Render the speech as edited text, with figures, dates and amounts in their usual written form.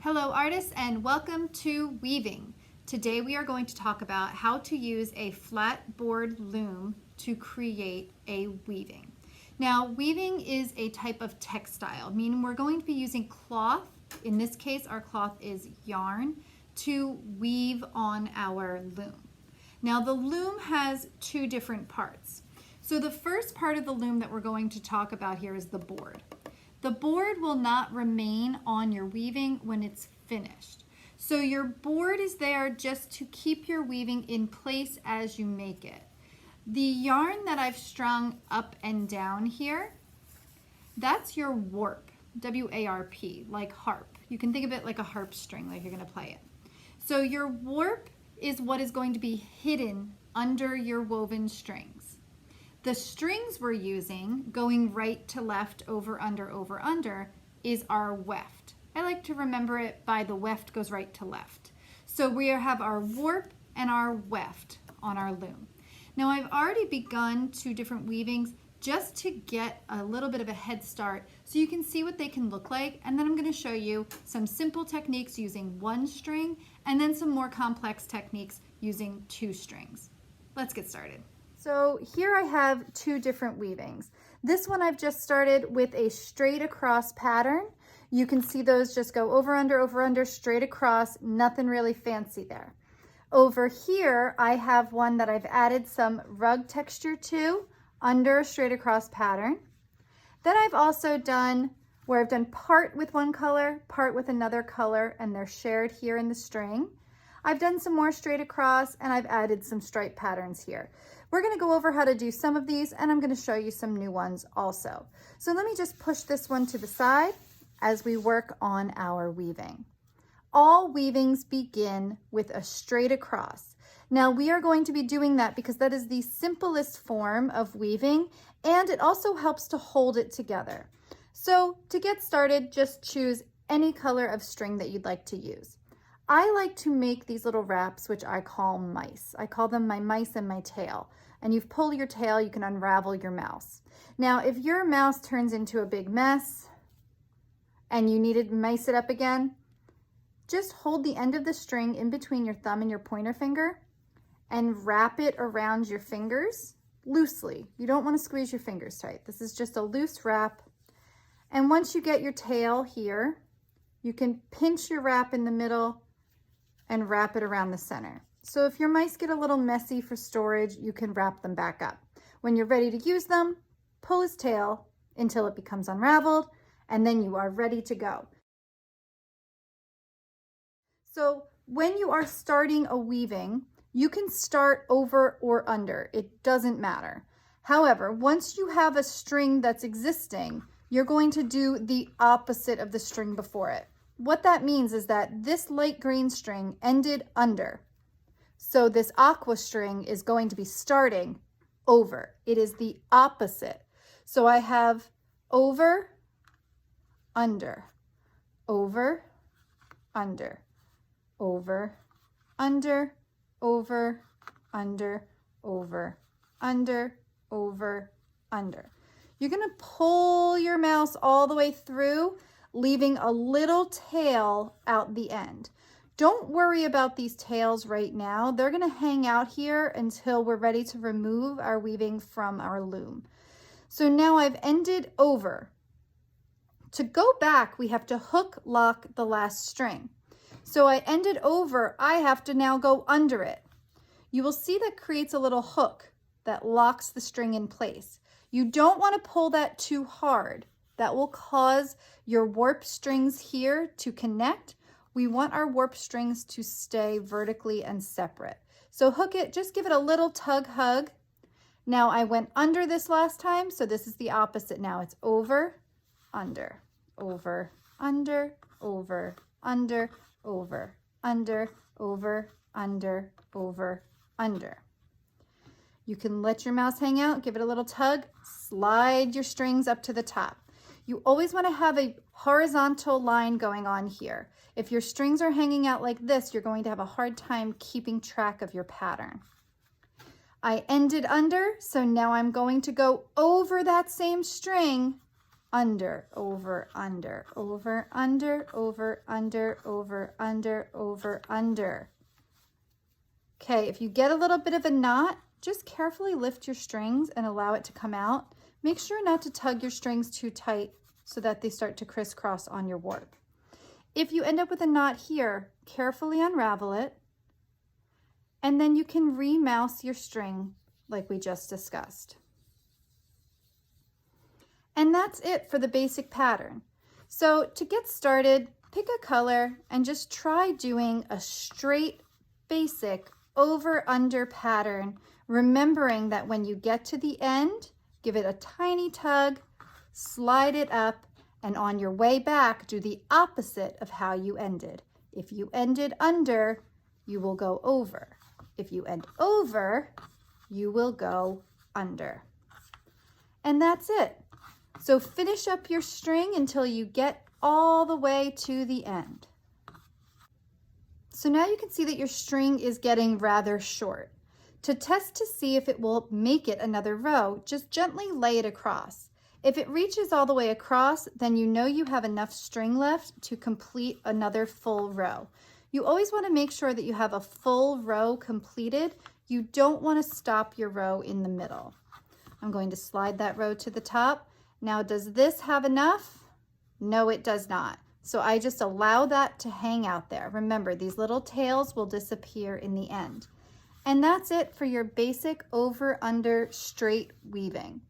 Hello artists and welcome to Weaving. Today we are going to talk about how to use a flat board loom to create a weaving. Now weaving is a type of textile, meaning we're going to be using cloth, in this case our cloth is yarn, to weave on our loom. Now the loom has two different parts. So the first part of the loom that we're going to talk about here is the board. The board will not remain on your weaving when it's finished. So your board is there just to keep your weaving in place as you make it. The yarn that I've strung up and down here, that's your warp, W-A-R-P, like harp. You can think of it like a harp string, like you're going to play it. So your warp is what is going to be hidden under your woven strings. The strings we're using, going right to left, over, under, is our weft. I like to remember it by the weft goes right to left. So we have our warp and our weft on our loom. Now I've already begun two different weavings just to get a little bit of a head start so you can see what they can look like, and then I'm going to show you some simple techniques using one string and then some more complex techniques using two strings. Let's get started. So here I have two different weavings. This one I've just started with a straight across pattern. You can see those just go over, under, straight across, nothing really fancy there. Over here, I have one that I've added some rug texture to under a straight across pattern. Then I've also done where I've done part with one color, part with another color, and they're shared here in the string. I've done some more straight across and I've added some stripe patterns here. We're going to go over how to do some of these and I'm going to show you some new ones also. So let me just push this one to the side as we work on our weaving. All weavings begin with a straight across. Now we are going to be doing that because that is the simplest form of weaving and it also helps to hold it together. So to get started, just choose any color of string that you'd like to use. I like to make these little wraps, which I call mice. I call them my mice and my tail. And you pull your tail, you can unravel your mouse. Now, if your mouse turns into a big mess and you need to mice it up again, just hold the end of the string in between your thumb and your pointer finger and wrap it around your fingers loosely. You don't want to squeeze your fingers tight. This is just a loose wrap. And once you get your tail here, you can pinch your wrap in the middle and wrap it around the center. So if your mice get a little messy for storage, you can wrap them back up. When you're ready to use them, pull his tail until it becomes unraveled, and then you are ready to go. So when you are starting a weaving, you can start over or under. It doesn't matter. However, once you have a string that's existing, you're going to do the opposite of the string before it. What that means is that this light green string ended under. So this aqua string is going to be starting over. It is the opposite. So I have over, under, over, under, over, under, over, under, over, under, over, under. You're going to pull your mouse all the way through, leaving a little tail out the end. Don't worry about these tails right now. They're going to hang out here until we're ready to remove our weaving from our loom. So now I've ended over. To go back, we have to hook lock the last string. So I ended over, I have to now go under it. You will see that creates a little hook that locks the string in place. You don't want to pull that too hard. That will cause your warp strings here to connect. We want our warp strings to stay vertically and separate. So hook it, just give it a little tug hug. Now I went under this last time, so this is the opposite now. It's over, under, over, under, over, under, over, under, over, under, over, under. You can let your mouse hang out, give it a little tug, slide your strings up to the top. You always want to have a horizontal line going on here. If your strings are hanging out like this, you're going to have a hard time keeping track of your pattern. I ended under, so now I'm going to go over that same string under, over, under, over, under, over, under, over, under, over, under. Okay, if you get a little bit of a knot, just carefully lift your strings and allow it to come out. Make sure not to tug your strings too tight so that they start to crisscross on your warp. If you end up with a knot here, carefully unravel it, and then you can remouse your string like we just discussed. And that's it for the basic pattern. So to get started, pick a color and just try doing a straight, basic over-under pattern, remembering that when you get to the end, give it a tiny tug, slide it up, and on your way back, do the opposite of how you ended. If you ended under, you will go over. If you end over, you will go under. And that's it. So finish up your string until you get all the way to the end. So now you can see that your string is getting rather short. To test to see if it will make it another row, just gently lay it across. If it reaches all the way across, then you know you have enough string left to complete another full row. You always want to make sure that you have a full row completed. You don't want to stop your row in the middle. I'm going to slide that row to the top. Now, does this have enough? No, it does not. So I just allow that to hang out there. Remember, these little tails will disappear in the end. And that's it for your basic over-under straight weaving.